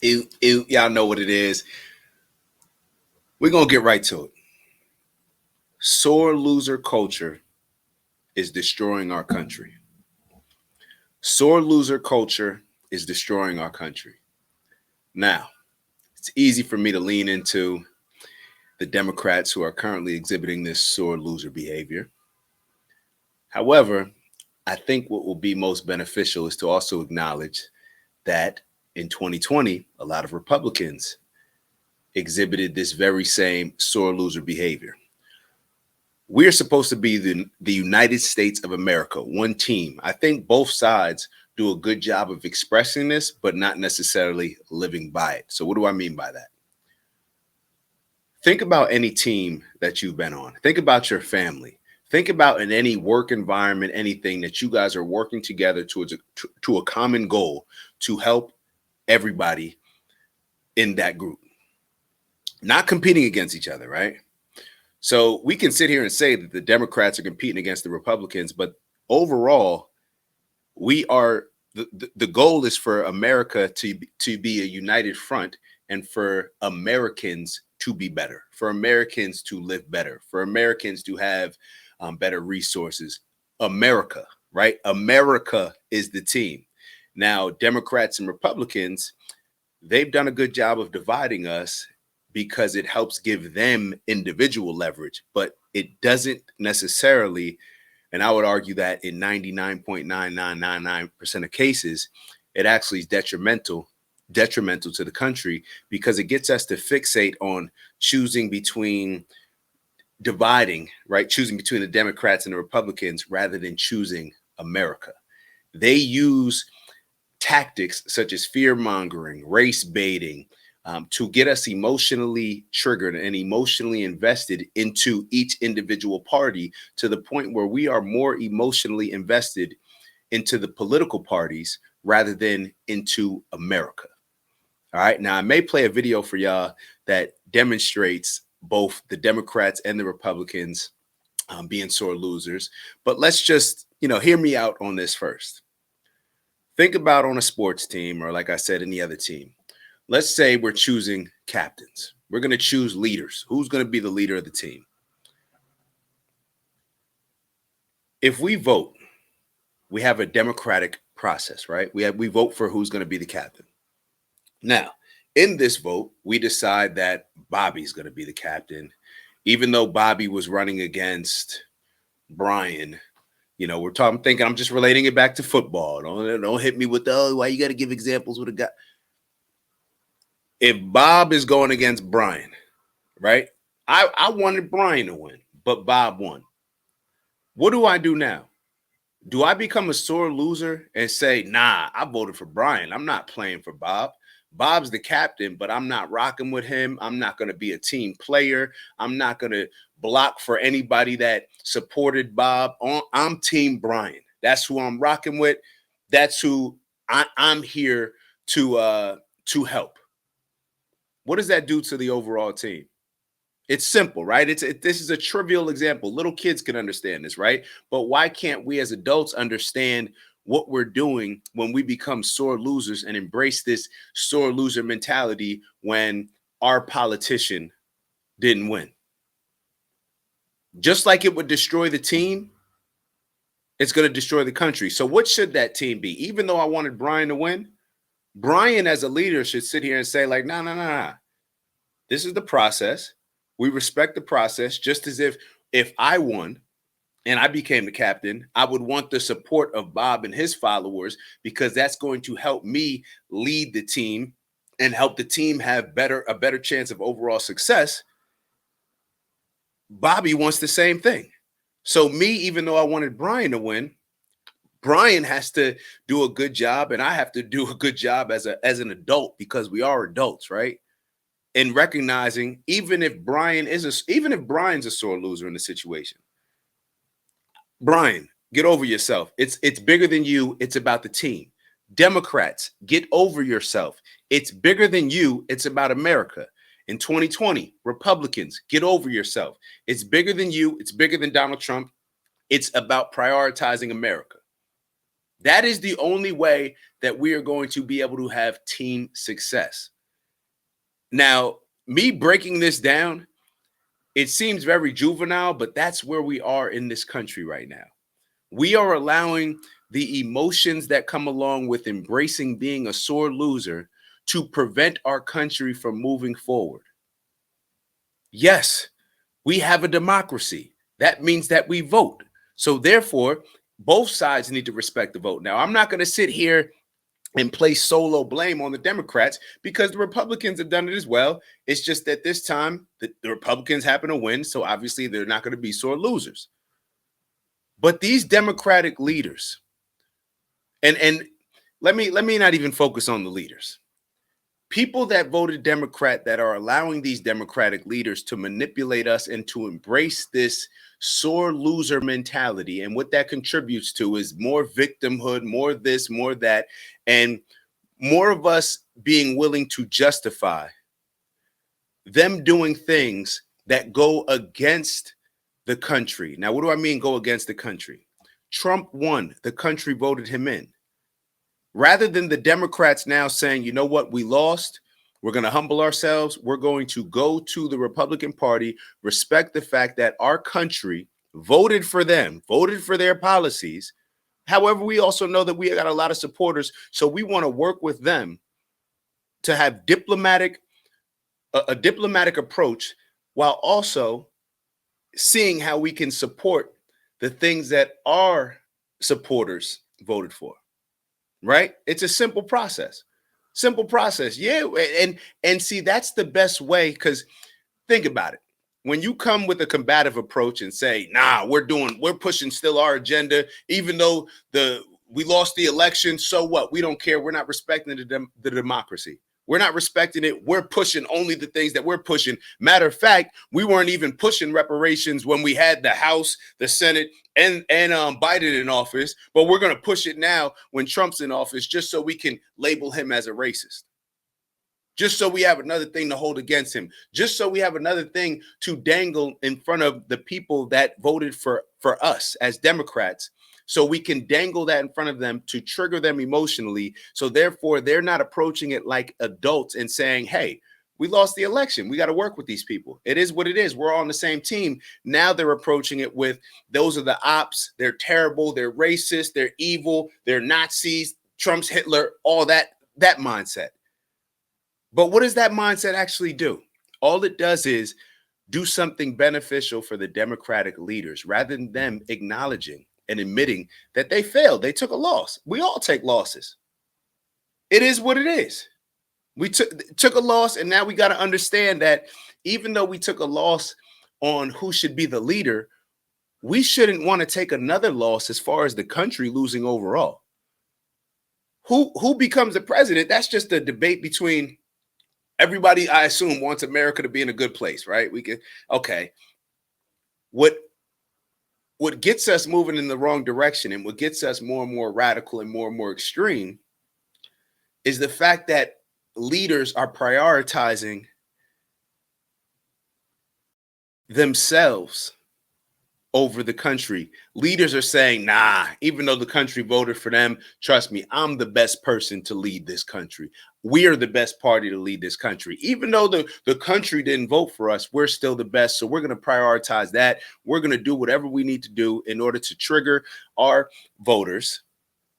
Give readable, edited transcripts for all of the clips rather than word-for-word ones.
Y'all know what it is. We're going to get right to it. Sore loser culture is destroying our country. Sore loser culture is destroying our country. Now, it's easy for me to lean into the Democrats who are currently exhibiting this sore loser behavior. However, I think what will be most beneficial is to also acknowledge that in 2020, a lot of Republicans exhibited this very same sore loser behavior. We're supposed to be the United States of America, one team. I think both sides do a good job of expressing this, but not necessarily living by it. So what do I mean by that? Think about any team that you've been on. Think about your family. Think about in any work environment, anything that you guys are working together to a common goal to help everybody in that group. Not competing against each other, right? So we can sit here and say that the Democrats are competing against the Republicans, but overall, we are the goal is for America to be a united front and for Americans to be better, for Americans to live better, for Americans to have better resources. America, right? America is the team. Now, Democrats and Republicans, they've done a good job of dividing us because it helps give them individual leverage, but it doesn't necessarily, and I would argue that in 99.9999% of cases, it actually is detrimental to the country because it gets us to fixate on choosing between dividing, right? Choosing between the Democrats and the Republicans rather than choosing America. They use tactics such as fear mongering, race baiting, to get us emotionally triggered and emotionally invested into each individual party to the point where we are more emotionally invested into the political parties rather than into America. All right. Now, I may play a video for y'all that demonstrates both the Democrats and the Republicans being sore losers. But let's just, hear me out on this first. Think about on a sports team or, like I said, any other team. Let's say we're choosing captains. We're going to choose leaders. Who's going to be the leader of the team? If we vote, we have a democratic process, right? We vote for who's going to be the captain. Now, in this vote, we decide that Bobby's going to be the captain, even though Bobby was running against Brian. I'm thinking I'm just relating it back to football. Don't hit me with why you got to give examples with a guy. If Bob is going against Brian, right? I wanted Brian to win, but Bob won. What do I do now? Do I become a sore loser and say, nah, I voted for Brian. I'm not playing for Bob. Bob's the captain, but I'm not rocking with him. I'm not going to be a team player. I'm not going to block for anybody that supported Bob. I'm Team Brian. That's who I'm rocking with. That's who I'm here to help. What does that do to the overall team? It's simple, right? This is a trivial example. Little kids can understand this, right? But why can't we as adults understand what we're doing when we become sore losers and embrace this sore loser mentality when our politician didn't win? Just like it would destroy the team, it's going to destroy the country. So what should that team be? Even though I wanted Brian to win, Brian as a leader should sit here and say like, no. This is the process. We respect the process, just as if I won and I became the captain, I would want the support of Bob and his followers because that's going to help me lead the team and help the team have a better chance of overall success. Bobby wants the same thing. So me, even though I wanted Brian to win, Brian has to do a good job and I have to do a good job as an adult because we are adults, right? And recognizing even if Brian's a sore loser in the situation, Brian, get over yourself. It's bigger than you. It's about the team. Democrats, get over yourself. It's bigger than you. It's about America. In 2020, Republicans, get over yourself. It's bigger than you. It's bigger than Donald Trump. It's about prioritizing America. That is the only way that we are going to be able to have team success. Now, me breaking this down, it seems very juvenile, but that's where we are in this country right now. We are allowing the emotions that come along with embracing being a sore loser to prevent our country from moving forward. Yes, we have a democracy. That means that we vote. So therefore, both sides need to respect the vote. Now, I'm not going to sit here and place solo blame on the Democrats because the Republicans have done it as well. It's just that this time the Republicans happen to win, so obviously they're not going to be sore losers. But these Democratic leaders, and let me not even focus on the leaders. People that voted Democrat that are allowing these Democratic leaders to manipulate us and to embrace this sore loser mentality. And what that contributes to is more victimhood, more this, more that, and more of us being willing to justify them doing things that go against the country. Now, what do I mean go against the country? Trump won. The country voted him in. Rather than the Democrats now saying, you know what, we lost, we're going to humble ourselves, we're going to go to the Republican Party, respect the fact that our country voted for them, voted for their policies. However, we also know that we got a lot of supporters, so we want to work with them to have a diplomatic approach while also seeing how we can support the things that our supporters voted for. Right? It's a simple process. Simple process. Yeah. And see, that's the best way, because think about it. When you come with a combative approach and say, nah, we're pushing still our agenda, even though we lost the election, so what? We don't care. We're not respecting the democracy. We're not respecting it. We're pushing only the things that we're pushing. Matter of fact, we weren't even pushing reparations when we had the House, the Senate, and Biden in office, but we're going to push it now when Trump's in office, just so we can label him as a racist. Just so we have another thing to hold against him. Just so we have another thing to dangle in front of the people that voted for us as Democrats. So we can dangle that in front of them to trigger them emotionally. So therefore, they're not approaching it like adults and saying, hey, we lost the election. We got to work with these people. It is what it is. We're all on the same team. Now they're approaching it with, those are the ops. They're terrible. They're racist. They're evil. They're Nazis. Trump's Hitler, all that mindset. But what does that mindset actually do? All it does is do something beneficial for the Democratic leaders rather than them acknowledging and admitting that they failed. They took a loss. We all take losses. It is what it is. We took a loss, and now we got to understand that even though we took a loss on who should be the leader, we shouldn't want to take another loss as far as the country losing overall. Who becomes the president? That's just a debate between everybody. I assume wants America to be in a good place, right? Okay. What gets us moving in the wrong direction and what gets us more and more radical and more extreme is the fact that leaders are prioritizing themselves over the country. Leaders are saying, nah, even though the country voted for them, trust me, I'm the best person to lead this country. We are the best party to lead this country. Even though the country didn't vote for us, we're still the best. So we're going to prioritize that. We're going to do whatever we need to do in order to trigger our voters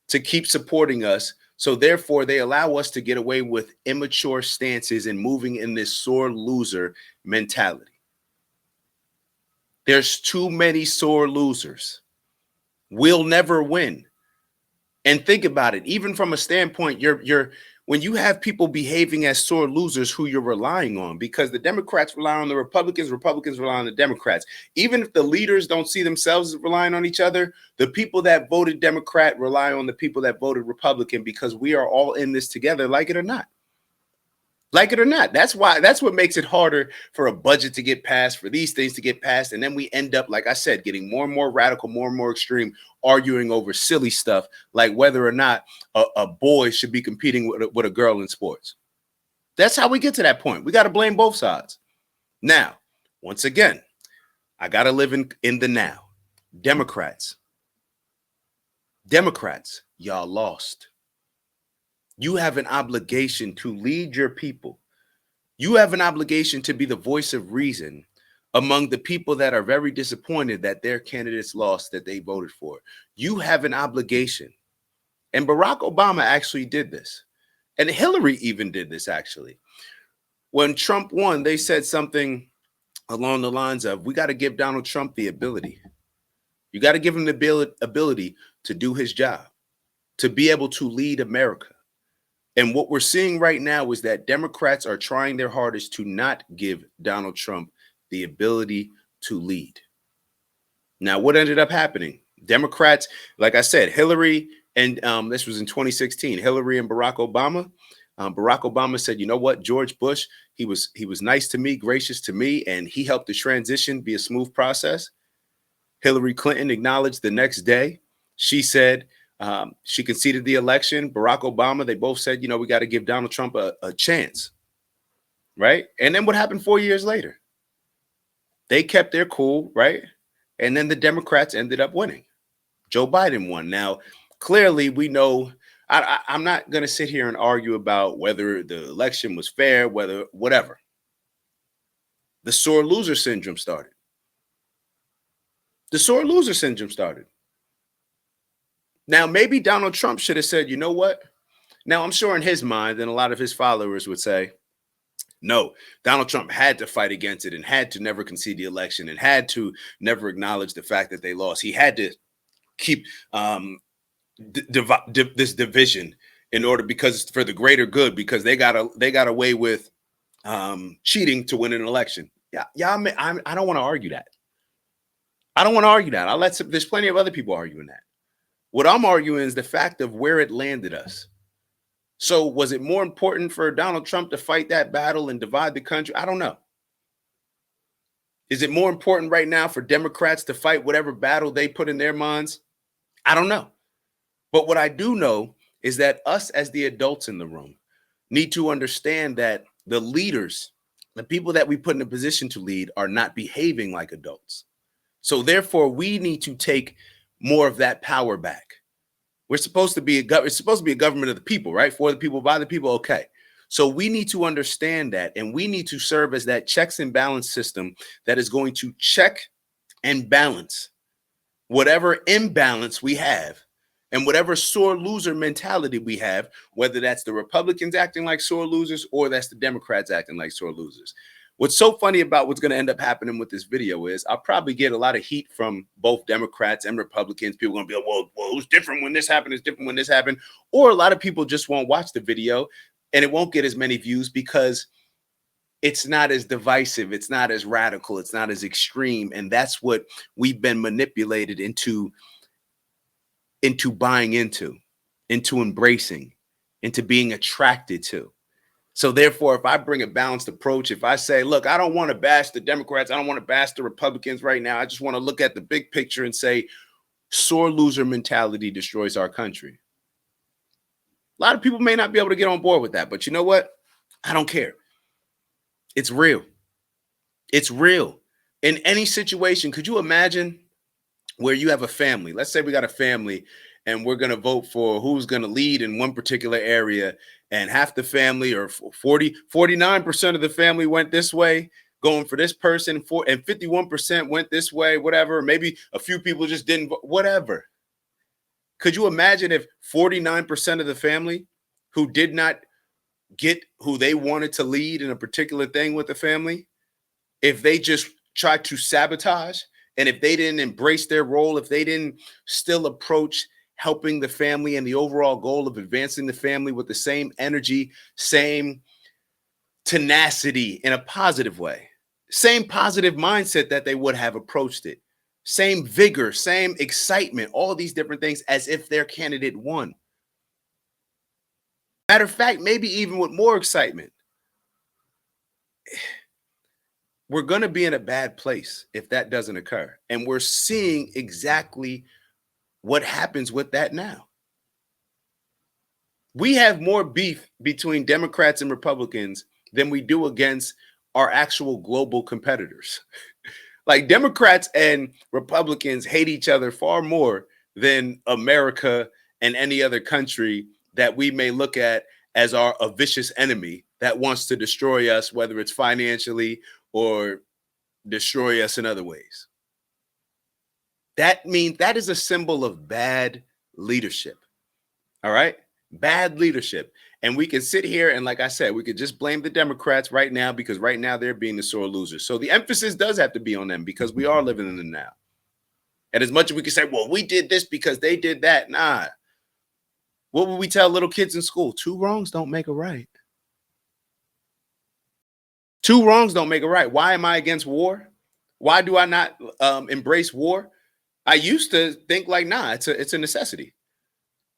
to keep supporting us. So therefore, they allow us to get away with immature stances and moving in this sore loser mentality. There's too many sore losers. We'll never win. And think about it, even from a standpoint, when you have people behaving as sore losers who you're relying on, because the Democrats rely on the Republicans, Republicans rely on the Democrats. Even if the leaders don't see themselves as relying on each other, the people that voted Democrat rely on the people that voted Republican, because we are all in this together, like it or not. Like it or not. That's what makes it harder for a budget to get passed, for these things to get passed. And then we end up, like I said, getting more and more radical, more and more extreme, arguing over silly stuff like whether or not a boy should be competing with a girl in sports. That's how we get to that point. We got to blame both sides. Now, once again, I got to live in the now. Democrats, y'all lost. You have an obligation to lead your people You have an obligation to be the voice of reason among the people that are very disappointed that their candidates lost that they voted for. You have an obligation. And Barack Obama actually did this. And Hillary even did this actually. When Trump won, they said something along the lines of, we got to give Donald Trump the ability. You got to give him the ability to do his job, to be able to lead America. And what we're seeing right now is that Democrats are trying their hardest to not give Donald Trump the ability to lead. Now, what ended up happening? Democrats, like I said, Hillary, and this was in 2016, Hillary and Barack Obama. Barack Obama said, you know what, George Bush, he was nice to me, gracious to me, and he helped the transition be a smooth process. Hillary Clinton acknowledged the next day. She said she conceded the election. Barack Obama, they both said, you know, we got to give Donald Trump a chance, right? And then what happened 4 years later? They kept their cool, right? And then the Democrats ended up winning. Joe Biden won. Now, clearly, we know, I'm not going to sit here and argue about whether the election was fair, whether whatever. The sore loser syndrome started. The sore loser syndrome started. Now, maybe Donald Trump should have said, you know what? Now, I'm sure in his mind, and a lot of his followers would say, no, Donald Trump had to fight against it and had to never concede the election and had to never acknowledge the fact that they lost. He had to keep this division in order, because for the greater good, because they got away with cheating to win an election. Yeah, I don't want to argue that. I don't want to argue that. There's plenty of other people arguing that. What I'm arguing is the fact of where it landed us. So was it more important for Donald Trump to fight that battle and divide the country? I don't know. Is it more important right now for Democrats to fight whatever battle they put in their minds? I don't know. But what I do know is that us as the adults in the room need to understand that the leaders, the people that we put in a position to lead, are not behaving like adults. So therefore, we need to take more of that power back. It's supposed to be a government of the people, right? For the people, by the people. Okay. So we need to understand that, and we need to serve as that checks and balance system that is going to check and balance whatever imbalance we have and whatever sore loser mentality we have, whether that's the Republicans acting like sore losers or that's the Democrats acting like sore losers. What's so funny about what's going to end up happening with this video is I'll probably get a lot of heat from both Democrats and Republicans. People are going to be like, well, it was different when this happened. It's different when this happened. Or a lot of people just won't watch the video and it won't get as many views because it's not as divisive. It's not as radical. It's not as extreme. And that's what we've been manipulated into buying into embracing, into being attracted to. So therefore, if I bring a balanced approach, if I say, look, I don't want to bash the Democrats, I don't want to bash the Republicans right now. I just want to look at the big picture and say, sore loser mentality destroys our country. A lot of people may not be able to get on board with that, but you know what? I don't care. It's real. It's real. In any situation, could you imagine where you have a family? Let's say we got a family and we're going to vote for who's going to lead in one particular area. And half the family, or 49% of the family went this way, going for this person, and 51% went this way, whatever. Maybe a few people just didn't, whatever. Could you imagine if 49% of the family who did not get who they wanted to lead in a particular thing with the family, if they just tried to sabotage, and if they didn't embrace their role, if they didn't still approach helping the family and the overall goal of advancing the family with the same energy, same tenacity in a positive way, same positive mindset that they would have approached it, same vigor, same excitement, all these different things as if their candidate won. Matter of fact, maybe even with more excitement. We're going to be in a bad place if that doesn't occur. And we're seeing exactly what happens with that now. We have more beef between Democrats and Republicans than we do against our actual global competitors. Like Democrats and Republicans hate each other far more than America and any other country that we may look at as a vicious enemy that wants to destroy us, whether it's financially or destroy us in other ways. That means that is a symbol of bad leadership. All right. Bad leadership. And we can sit here and, like I said, we could just blame the Democrats right now because right now they're being the sore losers. So the emphasis does have to be on them because we are living in the now. And as much as we can say, well, we did this because they did that. Nah. What would we tell little kids in school? 2 wrongs don't make a right. 2 wrongs don't make a right. Why am I against war? Why do I not embrace war? I used to think like, nah, it's a necessity.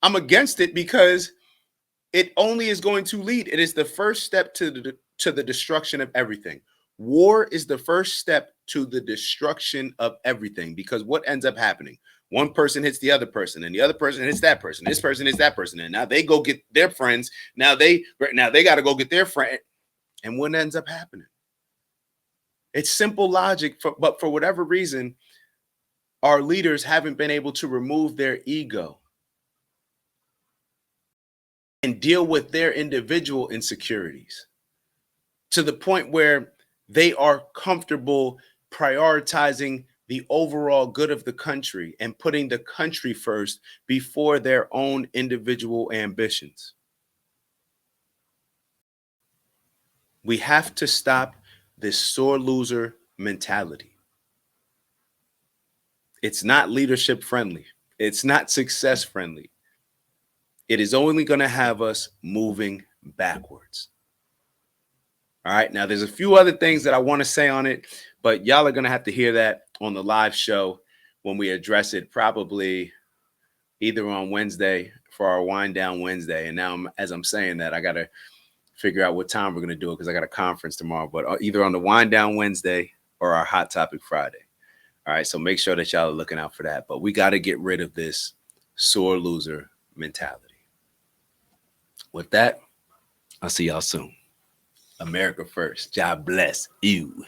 I'm against it because it only is going to lead. It is the first step to the destruction of everything. War is the first step to the destruction of everything because what ends up happening? One person hits the other person, and the other person hits that person. This person hits that person, and now they go get their friends. Now they got to go get their friend. And what ends up happening? It's simple logic, but for whatever reason, our leaders haven't been able to remove their ego and deal with their individual insecurities to the point where they are comfortable prioritizing the overall good of the country and putting the country first before their own individual ambitions. We have to stop this sore loser mentality. It's not leadership friendly. It's not success friendly. It is only going to have us moving backwards. All right. Now, there's a few other things that I want to say on it, but y'all are going to have to hear that on the live show when we address it, probably either on Wednesday for our Wind Down Wednesday. And now, as I'm saying that, I got to figure out what time we're going to do it because I got a conference tomorrow, but either on the Wind Down Wednesday or our Hot Topic Friday. All right. So make sure that y'all are looking out for that. But we got to get rid of this sore loser mentality. With that, I'll see y'all soon. America first. God bless you.